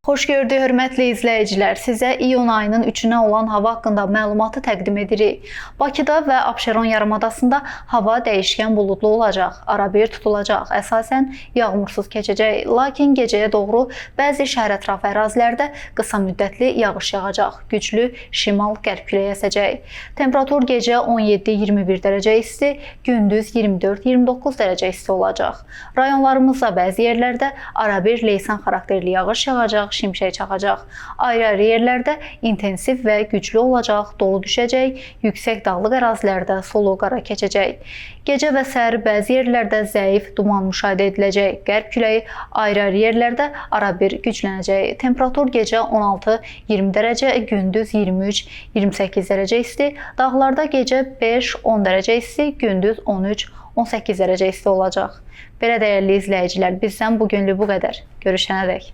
Xoş gördük, hörmətli izləyicilər. Sizə iyun ayının 3-nə olan hava haqqında məlumatı təqdim edirik. Bakıda və Abşeron yarımadasında hava dəyişkən buludlu olacaq, arabir tutulacaq, əsasən yağmursuz keçəcək. Lakin gecəyə doğru bəzi şəhərətrafı ərazilərdə qısa müddətli yağış yağacaq, güclü şimal-qərb küləyi əsəcək. Temperatur gecə 17-21 dərəcə isti, gündüz 24-29 dərəcə isti olacaq. Rayonlarımızda bəzi yerlərdə arabir leysan xarakterli yağış yağacaq, şimşək çaxacaq. Ayrı-ayrı yerlərdə intensiv və güclü olacaq, dolu düşəcək, yüksək dağlıq ərazilərdə solu qara keçəcək. Gecə və səhər bəzi yerlərdə zəif duman müşahidə ediləcək. Qərb küləyi ayrı-ayrı yerlərdə arabir güclənəcək. Temperatur gecə 16-20 dərəcə, gündüz 23-28 dərəcə isti, dağlarda gecə 5-10 dərəcə isti, gündüz 13-18 dərəcə isti olacaq. Belə dəyərli izləyicilər, bizdən bugünlük bu qədər. Görüşənədək.